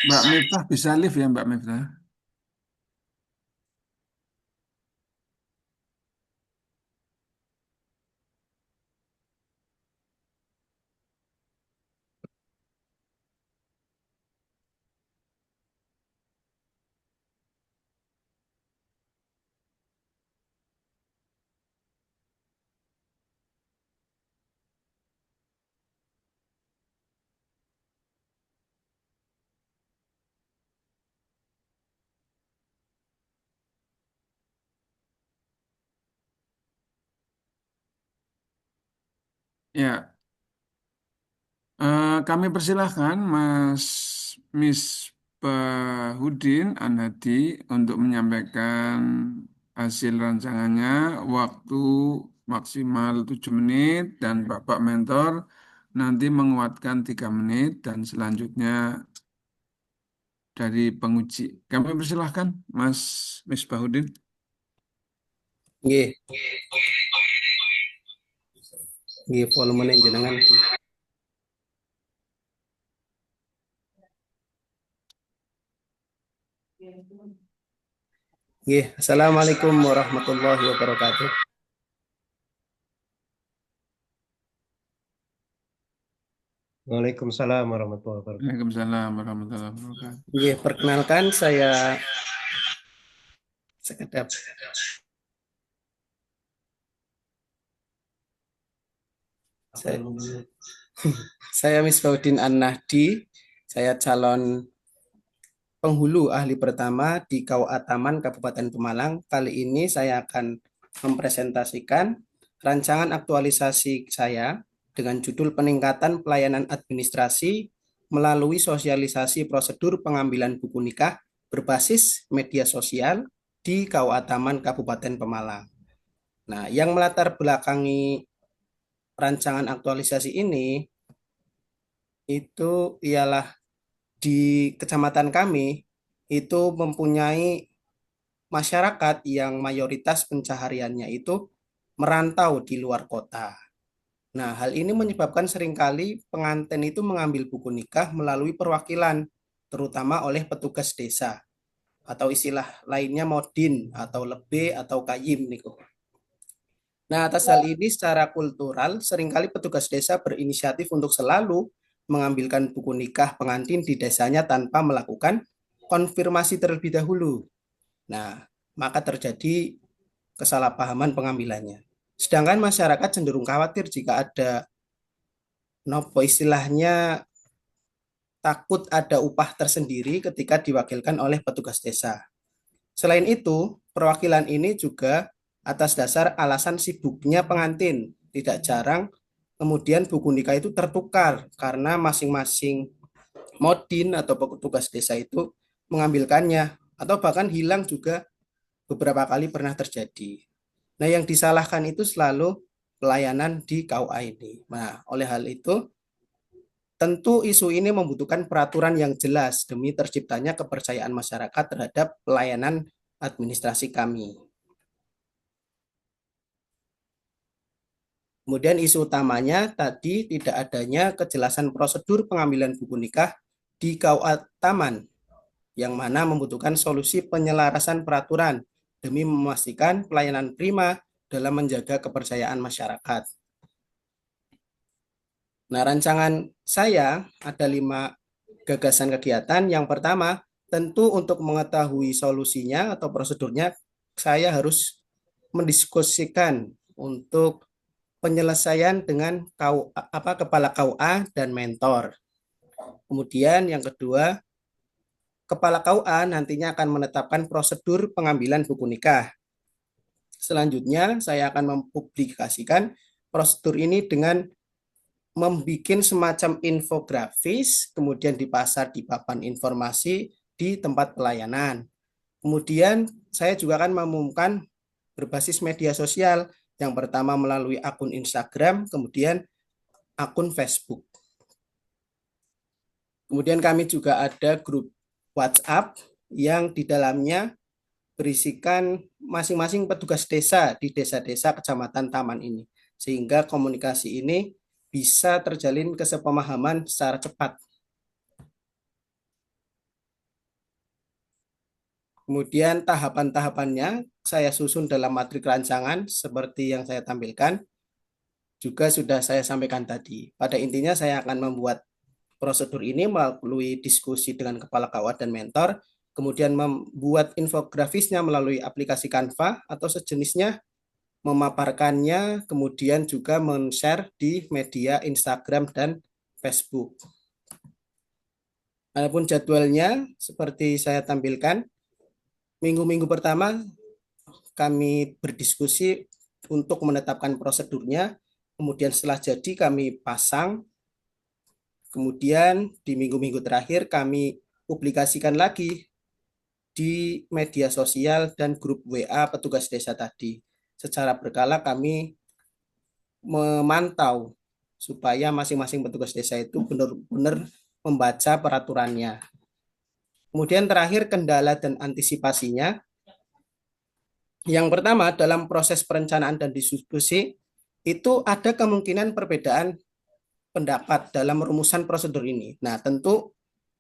Mbak Miftah bisa live ya Mbak Miftah? Ya, kami persilahkan Mas Miss Bahudin Anadi untuk menyampaikan hasil rancangannya, waktu maksimal 7 menit dan Bapak Mentor nanti menguatkan 3 menit dan selanjutnya dari penguji. Kami persilahkan Mas Miss Bahudin. Nggih, nggih volumenya jenengan. Nggih, Assalamualaikum warahmatullahi wabarakatuh. Waalaikumsalam warahmatullahi wabarakatuh. Waalaikumsalam warahmatullahi wabarakatuh. Nggih, perkenalkan saya sekedap saya, saya Misbaudin An-Nahdi, saya calon penghulu ahli pertama di KUA Taman Kabupaten Pemalang. Kali ini saya akan mempresentasikan rancangan aktualisasi saya dengan judul Peningkatan Pelayanan Administrasi melalui sosialisasi prosedur pengambilan buku nikah berbasis media sosial di KUA Taman Kabupaten Pemalang. Nah, yang melatar belakangi rancangan aktualisasi ini itu ialah di kecamatan kami itu mempunyai masyarakat yang mayoritas pencahariannya itu merantau di luar kota. Nah, hal ini menyebabkan seringkali pengantin itu mengambil buku nikah melalui perwakilan, terutama oleh petugas desa, atau istilah lainnya modin, atau lebe, atau kayim. Nah, atas hal ini secara kultural, seringkali petugas desa berinisiatif untuk selalu mengambilkan buku nikah pengantin di desanya tanpa melakukan konfirmasi terlebih dahulu. Nah, maka terjadi kesalahpahaman pengambilannya. Sedangkan masyarakat cenderung khawatir jika ada nopo istilahnya takut ada upah tersendiri ketika diwakilkan oleh petugas desa. Selain itu, perwakilan ini juga atas dasar alasan sibuknya pengantin. Tidak jarang kemudian buku nikah itu tertukar karena masing-masing modin atau petugas desa itu mengambilkannya atau bahkan hilang juga beberapa kali pernah terjadi. Nah, yang disalahkan itu selalu pelayanan di KUA ini. Nah, oleh hal itu, tentu isu ini membutuhkan peraturan yang jelas demi terciptanya kepercayaan masyarakat terhadap pelayanan administrasi kami. Kemudian isu utamanya tadi tidak adanya kejelasan prosedur pengambilan buku nikah di KUA Taman, yang mana membutuhkan solusi penyelarasan peraturan demi memastikan pelayanan prima dalam menjaga kepercayaan masyarakat. Nah, rancangan saya ada 5 gagasan kegiatan. Yang pertama, tentu untuk mengetahui solusinya atau prosedurnya, saya harus mendiskusikan untuk penyelesaian dengan kepala KUA dan mentor. Kemudian yang kedua, kepala KUA nantinya akan menetapkan prosedur pengambilan buku nikah. Selanjutnya, saya akan mempublikasikan prosedur ini dengan membuat semacam infografis, kemudian dipasar di papan informasi di tempat pelayanan. Kemudian saya juga akan mengumumkan berbasis media sosial, yang pertama melalui akun Instagram, kemudian akun Facebook. Kemudian kami juga ada grup WhatsApp yang di dalamnya berisikan masing-masing petugas desa di desa-desa kecamatan Taman ini. Sehingga komunikasi ini bisa terjalin kesepemahaman secara cepat. Kemudian tahapan-tahapannya saya susun dalam matrik rancangan seperti yang saya tampilkan, juga sudah saya sampaikan tadi. Pada intinya saya akan membuat prosedur ini melalui diskusi dengan kepala KUA dan mentor, kemudian membuat infografisnya melalui aplikasi Canva atau sejenisnya, memaparkannya, kemudian juga men-share di media Instagram dan Facebook. Adapun jadwalnya seperti saya tampilkan, minggu-minggu pertama kami berdiskusi untuk menetapkan prosedurnya, kemudian setelah jadi kami pasang, kemudian di minggu-minggu terakhir kami publikasikan lagi di media sosial dan grup WA petugas desa tadi. Secara berkala kami memantau supaya masing-masing petugas desa itu benar-benar membaca peraturannya. Kemudian terakhir kendala dan antisipasinya. Yang pertama, dalam proses perencanaan dan diskusi itu ada kemungkinan perbedaan pendapat dalam rumusan prosedur ini. Nah, tentu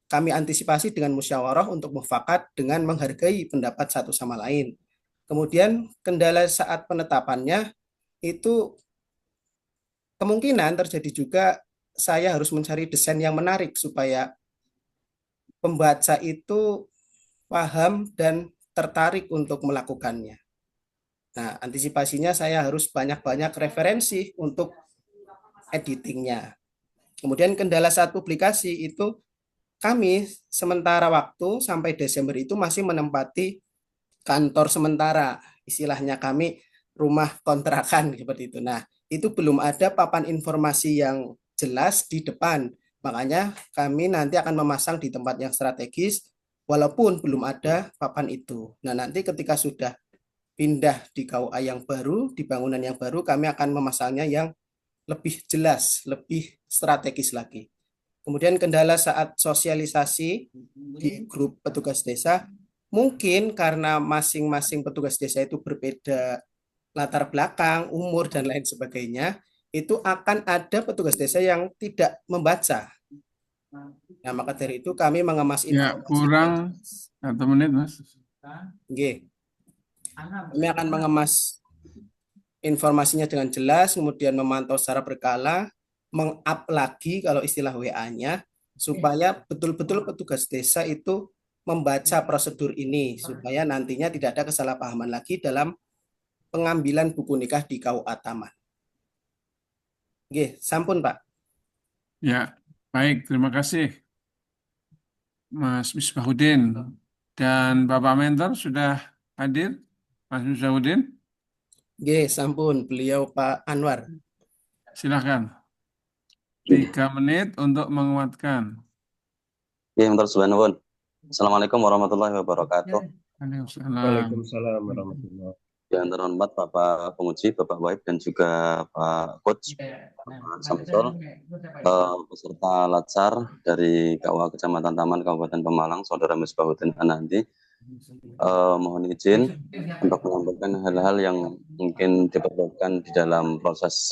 kami antisipasi dengan musyawarah untuk mufakat dengan menghargai pendapat satu sama lain. Kemudian kendala saat penetapannya itu kemungkinan terjadi juga saya harus mencari desain yang menarik supaya pembaca itu paham dan tertarik untuk melakukannya. Nah, antisipasinya saya harus banyak-banyak referensi untuk editingnya. Kemudian kendala saat publikasi itu kami sementara waktu sampai Desember itu masih menempati kantor sementara, istilahnya kami rumah kontrakan seperti itu. Nah, itu belum ada papan informasi yang jelas di depan. Makanya kami nanti akan memasang di tempat yang strategis walaupun belum ada papan itu. Nah, nanti ketika sudah pindah di KUA yang baru, di bangunan yang baru, kami akan memasangnya yang lebih jelas, lebih strategis lagi. Kemudian kendala saat sosialisasi di grup petugas desa, mungkin karena masing-masing petugas desa itu berbeda latar belakang, umur, dan lain sebagainya, itu akan ada petugas desa yang tidak membaca. Nah, maka dari itu kami mengemas Ya, informasi kurang dengan jelas. 1 menit, Mas. Oke. Kami akan mengemas informasinya dengan jelas, kemudian memantau secara berkala, meng-up lagi kalau istilah WA-nya, supaya betul-betul petugas desa itu membaca prosedur ini, supaya nantinya tidak ada kesalahpahaman lagi dalam pengambilan buku nikah di KUA Taman. Oke, sampun Pak. Ya, baik. Terima kasih, Mas Misbahuddin. Dan Bapak Mentor sudah hadir, Mas Misbahuddin. Oke, sampun. Beliau Pak Anwar. Silakan. 3 menit untuk menguatkan. Ya, Mentor Subhanallah. Assalamualaikum warahmatullahi wabarakatuh. Waalaikumsalam. warahmatullahi. Yang terhormat Bapak Penguji, Bapak Wahid, dan juga Pak Coach, Pak Samsul, peserta Latsar dari KUA Kecamatan Taman Kabupaten Pemalang, Saudara Misbahuddin Anandi. Mohon izin untuk menyampaikan hal-hal yang mungkin diperlukan di dalam proses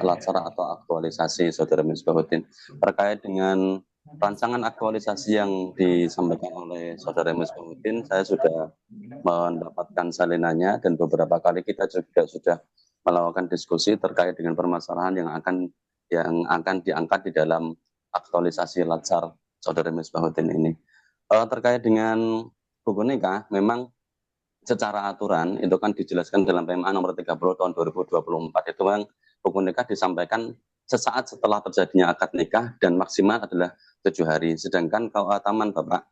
Latsar atau aktualisasi Saudara Misbahuddin terkait dengan rancangan aktualisasi yang disampaikan oleh Saudara Misbahuddin. Saya sudah mendapatkan salinannya dan beberapa kali kita juga sudah melakukan diskusi terkait dengan permasalahan yang akan diangkat di dalam aktualisasi Latsar Saudara Misbahuddin ini. Terkait dengan buku nikah, memang secara aturan itu kan dijelaskan dalam PMA nomor 30 tahun 2024 itu memang buku nikah disampaikan sesaat setelah terjadinya akad nikah dan maksimal adalah 7 hari. Sedangkan KUA Taman Bapak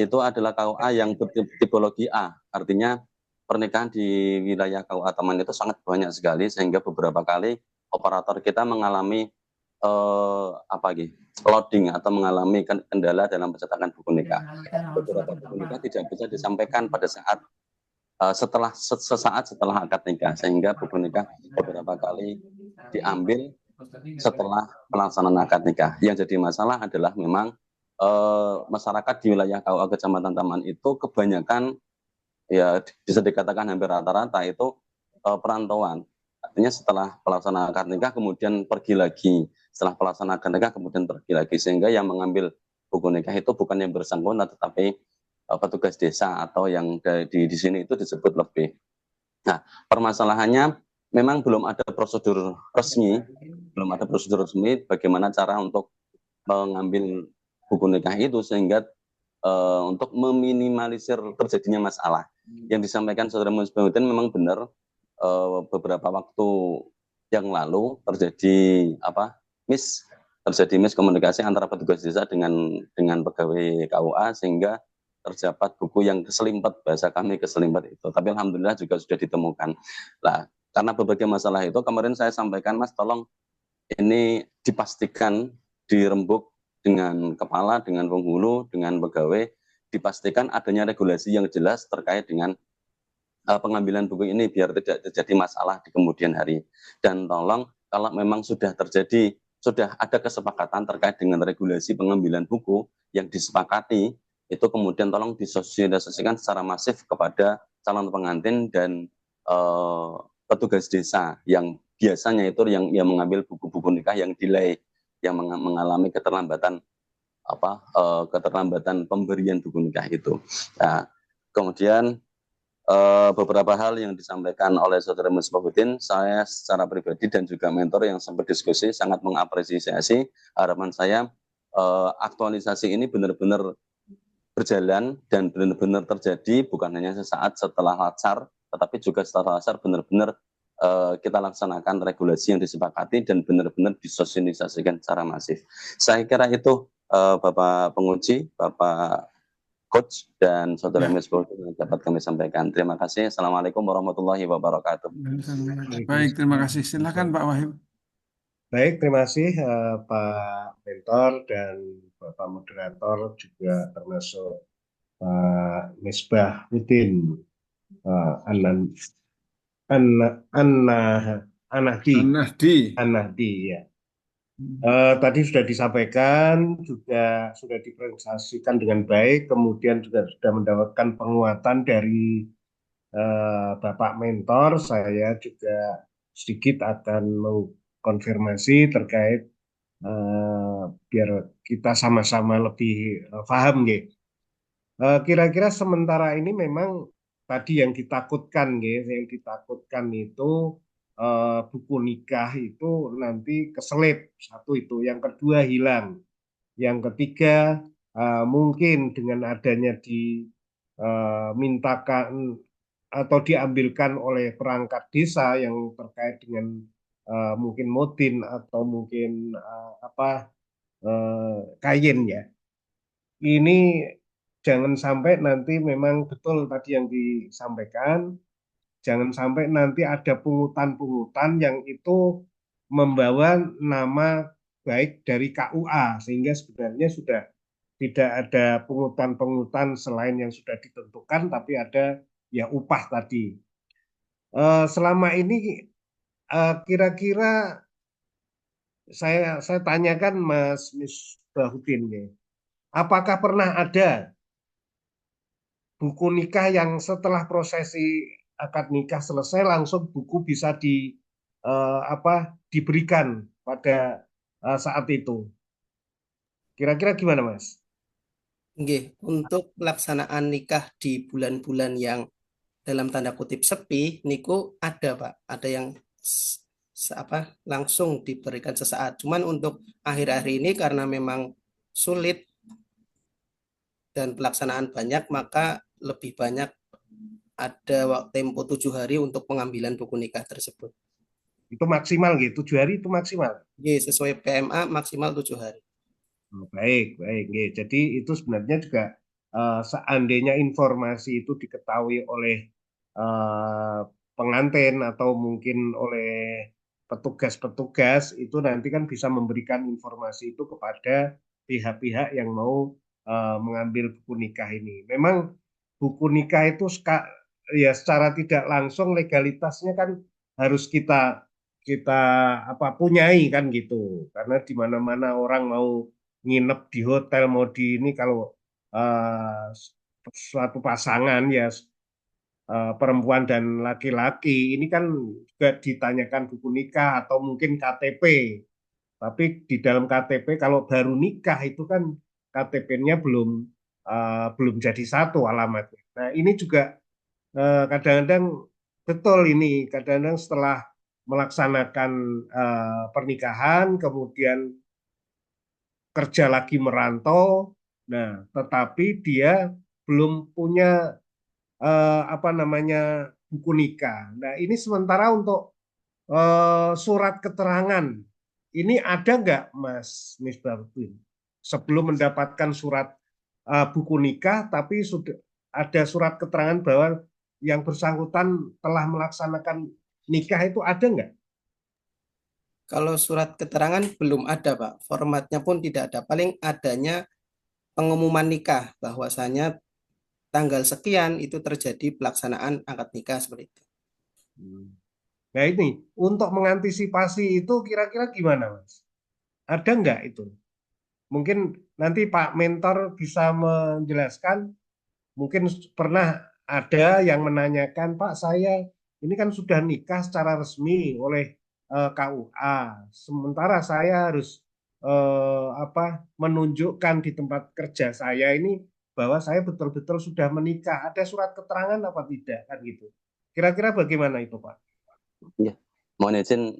itu adalah KUA yang bertipologi A, artinya pernikahan di wilayah KUA Taman itu sangat banyak sekali sehingga beberapa kali operator kita mengalami loading atau mengalami kendala dalam pencetakan buku nikah. Beberapa buku nikah tidak bisa disampaikan pada saat sesaat setelah akad nikah, sehingga buku nikah beberapa kali diambil setelah pelaksanaan akad nikah. Yang jadi masalah adalah memang masyarakat di wilayah KUA Kecamatan Taman itu kebanyakan, ya bisa dikatakan hampir rata-rata itu perantauan. Artinya setelah pelaksanaan akad nikah kemudian pergi lagi, setelah pelaksanaan akad nikah kemudian pergi lagi, sehingga yang mengambil buku nikah itu bukan yang bersangkutan tetapi petugas desa atau yang di sini itu disebut lebih. Nah, permasalahannya memang belum ada prosedur resmi, bagaimana cara untuk mengambil buku nikah itu sehingga untuk meminimalisir terjadinya masalah. Yang disampaikan Saudara Musbahuddin memang benar, beberapa waktu yang lalu terjadi miskomunikasi antara petugas desa dengan pegawai KUA sehingga terdapat buku yang keselimpet, bahasa kami keselimpet itu. Tapi alhamdulillah juga sudah ditemukan. Nah, karena berbagai masalah itu kemarin saya sampaikan, Mas, tolong ini dipastikan dirembuk dengan kepala, dengan penghulu, dengan pegawai, dipastikan adanya regulasi yang jelas terkait dengan pengambilan buku ini biar tidak terjadi masalah di kemudian hari. Dan tolong kalau memang sudah ada kesepakatan terkait dengan regulasi pengambilan buku yang disepakati, itu kemudian tolong disosialisasikan secara masif kepada calon pengantin dan petugas desa yang biasanya itu yang mengambil buku-buku nikah yang delay, yang mengalami keterlambatan pemberian buku nikah itu. Nah, kemudian beberapa hal yang disampaikan oleh Saudara Musbahuddin, saya secara pribadi dan juga mentor yang sempat diskusi sangat mengapresiasi. Harapan saya aktualisasi ini benar-benar berjalan dan benar-benar terjadi, bukan hanya sesaat setelah latsar, tetapi juga setelah latsar benar-benar kita laksanakan regulasi yang disepakati dan benar-benar disosialisasikan secara masif. Saya kira itu Bapak penguji, Bapak Coach dan Saudara Ya, Musbahuddin yang dapat kami sampaikan. Terima kasih. Assalamualaikum warahmatullahi wabarakatuh. baik, terima kasih. Silakan Pak Wahyu. Baik, terima kasih Pak Mentor dan Bapak Moderator, juga termasuk Pak Misbahuddin Anahdi Nahdi. ya. Tadi sudah disampaikan, juga sudah dipresentasikan dengan baik, kemudian juga sudah mendapatkan penguatan dari Bapak Mentor. Saya juga sedikit akan mengkonfirmasi terkait biar kita sama-sama lebih paham, nggih. Kira-kira sementara ini memang tadi yang ditakutkan, nggih, yang ditakutkan itu buku nikah itu nanti keselip, satu itu, yang kedua hilang, yang ketiga mungkin dengan adanya dimintakan atau diambilkan oleh perangkat desa yang terkait dengan mungkin modin atau mungkin kain ya. Ini jangan sampai nanti memang betul tadi yang disampaikan, jangan sampai nanti ada pungutan-pungutan yang itu membawa nama baik dari KUA sehingga sebenarnya sudah tidak ada pungutan-pungutan selain yang sudah ditentukan, tapi ada ya upah tadi. Selama ini kira-kira saya tanyakan Mas Misbahuddin, apakah pernah ada buku nikah yang setelah prosesi akad nikah selesai langsung buku bisa diberikan pada saat itu? Kira-kira gimana, Mas? Nggih, untuk pelaksanaan nikah di bulan-bulan yang dalam tanda kutip sepi, niku ada Pak, ada yang langsung diberikan sesaat. Cuman untuk akhir-akhir ini karena memang sulit dan pelaksanaan banyak, maka lebih banyak ada tempo 7 hari untuk pengambilan buku nikah tersebut. Itu maksimal gitu, 7 hari itu maksimal. Sesuai PMA maksimal 7 hari. Baik, baik. Jadi itu sebenarnya juga seandainya informasi itu diketahui oleh pengantin atau mungkin oleh petugas-petugas, itu nanti kan bisa memberikan informasi itu kepada pihak-pihak yang mau mengambil buku nikah ini. Memang buku nikah itu ya secara tidak langsung legalitasnya kan harus kita kita punyai kan gitu. Karena di mana-mana orang mau nginep di hotel, mau di ini, kalau suatu pasangan ya perempuan dan laki-laki. Ini kan juga ditanyakan buku nikah atau mungkin KTP. Tapi di dalam KTP kalau baru nikah itu kan KTP-nya belum jadi satu alamatnya. Nah, ini juga kadang-kadang betul ini, kadang-kadang setelah melaksanakan pernikahan, kemudian kerja lagi merantau, nah, tetapi dia belum punya apa namanya buku nikah. Nah, ini sementara untuk surat keterangan, ini ada nggak, Mas Misbahudin? Sebelum mendapatkan surat buku nikah, tapi sudah ada surat keterangan bahwa yang bersangkutan telah melaksanakan nikah itu ada nggak? Kalau surat keterangan belum ada, Pak. Formatnya pun tidak ada. Paling adanya pengumuman nikah bahwasanya tanggal sekian itu terjadi pelaksanaan akad nikah seperti itu. Nah ini, untuk mengantisipasi itu kira-kira gimana, Mas? Ada nggak itu? Mungkin nanti Pak Mentor bisa menjelaskan. Mungkin pernah ada yang menanyakan, Pak, saya ini kan sudah nikah secara resmi oleh KUA. Sementara saya harus menunjukkan di tempat kerja saya ini bahwa saya betul-betul sudah menikah. Ada surat keterangan apa tidak kan gitu. Kira-kira bagaimana itu, Pak? Ya, mohon izin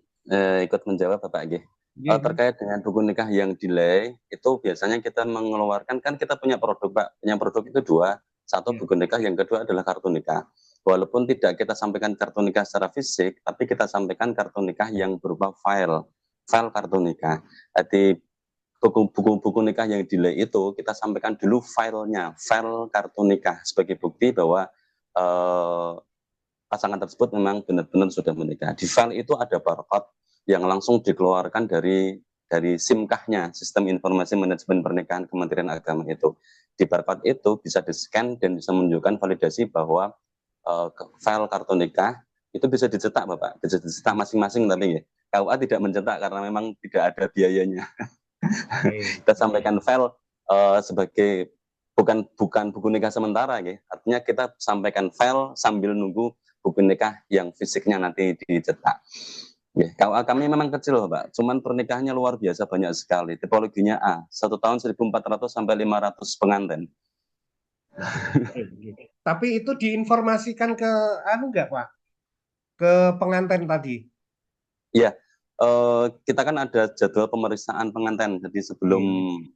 ikut menjawab Bapak G. Iya, iya. Terkait dengan buku nikah yang delay, itu biasanya kita mengeluarkan, kan kita punya produk Pak, punya produk itu dua, satu Iya. buku nikah, yang kedua adalah kartu nikah. Walaupun tidak kita sampaikan kartu nikah secara fisik, tapi kita sampaikan kartu nikah yang berupa file kartu nikah. Jadi buku nikah yang delay itu kita sampaikan dulu filenya, file kartu nikah sebagai bukti bahwa pasangan tersebut memang benar-benar sudah menikah. Di file itu ada barcode yang langsung dikeluarkan dari SIMKAH-nya, Sistem Informasi Manajemen Pernikahan Kementerian Agama itu. Di barcode itu bisa di-scan dan bisa menunjukkan validasi bahwa file kartu nikah itu bisa dicetak, Bapak. Bisa dicetak masing-masing tapi ya. KUA tidak mencetak karena memang tidak ada biayanya. Kita sampaikan file sebagai bukan buku nikah sementara ya. Artinya kita sampaikan file sambil nunggu buku nikah yang fisiknya nanti dicetak. Ya, KUA kami memang kecil loh, Pak. Cuman pernikahannya luar biasa banyak sekali. Tipologinya A, 1 tahun 1.400 sampai 500 pengantin. Tapi itu diinformasikan ke nggak, Pak? Ke pengantin tadi. Ya, kita kan ada jadwal pemeriksaan pengantin. Jadi sebelum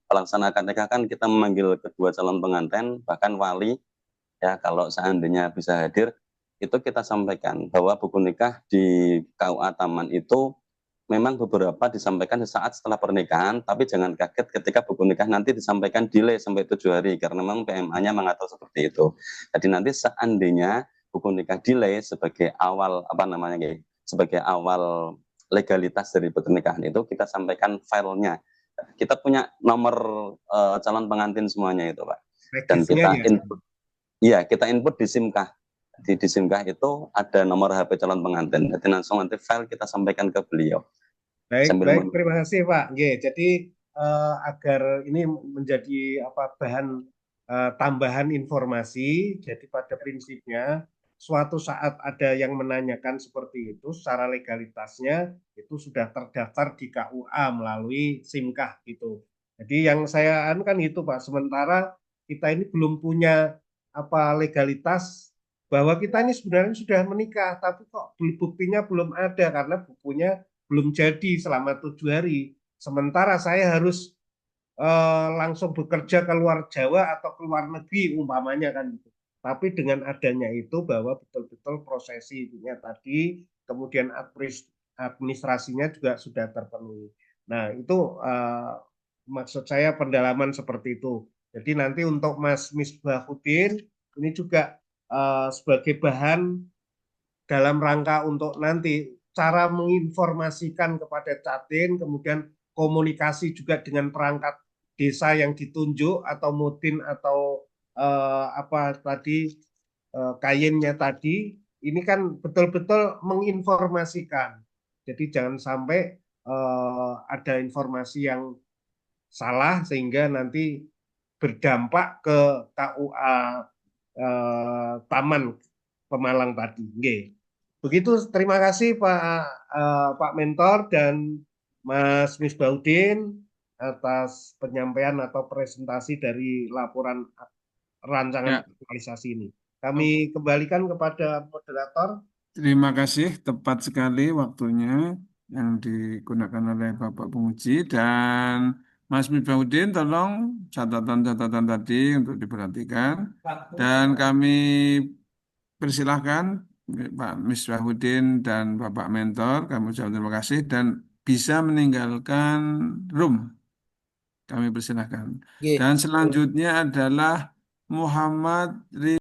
pelaksanaan akad nikah kan kita memanggil kedua calon pengantin, bahkan wali. Ya, kalau seandainya bisa hadir, itu kita sampaikan bahwa buku nikah di KUA Taman itu memang beberapa disampaikan sesaat setelah pernikahan, tapi jangan kaget ketika buku nikah nanti disampaikan delay sampai 7 hari, karena memang PMA-nya mengatur seperti itu. Jadi nanti seandainya buku nikah delay sebagai awal, sebagai awal legalitas dari pernikahan itu, kita sampaikan filenya. Kita punya nomor calon pengantin semuanya itu, Pak. Dan kita input. Iya, kita input di SIMKAH. Di SIMKAH itu ada nomor HP calon pengantin. Jadi langsung nanti file kita sampaikan ke beliau. Baik, terima kasih Pak. Jadi agar ini menjadi bahan tambahan informasi. Jadi pada prinsipnya suatu saat ada yang menanyakan seperti itu, secara legalitasnya itu sudah terdaftar di KUA melalui SIMKAH gitu. Jadi yang saya kan itu Pak. Sementara kita ini belum punya legalitas bahwa kita ini sebenarnya sudah menikah, tapi kok buktinya belum ada karena bukunya belum jadi selama 7 hari. Sementara saya harus langsung bekerja ke luar Jawa atau ke luar negeri umpamanya kan gitu. Tapi dengan adanya itu bahwa betul-betul prosesinya tadi, kemudian administrasinya juga sudah terpenuhi. Nah itu maksud saya pendalaman seperti itu. Jadi nanti untuk Mas Misbahudin ini juga sebagai bahan dalam rangka untuk nanti cara menginformasikan kepada Catin, kemudian komunikasi juga dengan perangkat desa yang ditunjuk atau mudin atau kayinnya tadi, ini kan betul-betul menginformasikan. Jadi jangan sampai ada informasi yang salah sehingga nanti berdampak ke KUA Taman Pemalang tadi. Nggih. Begitu, terima kasih Pak Mentor dan Mas Misbaudin atas penyampaian atau presentasi dari laporan rancangan Ya, aktualisasi ini. Kami kembalikan kepada moderator. terima kasih. Tepat sekali waktunya yang digunakan oleh Bapak Penguji dan Mas Misbahuddin, tolong catatan-catatan tadi untuk diperhatikan. Dan kami persilahkan Pak Misbahuddin dan Bapak Mentor, kami ucapkan terima kasih dan bisa meninggalkan room. Kami persilahkan. Nggih. Dan selanjutnya adalah Muhammad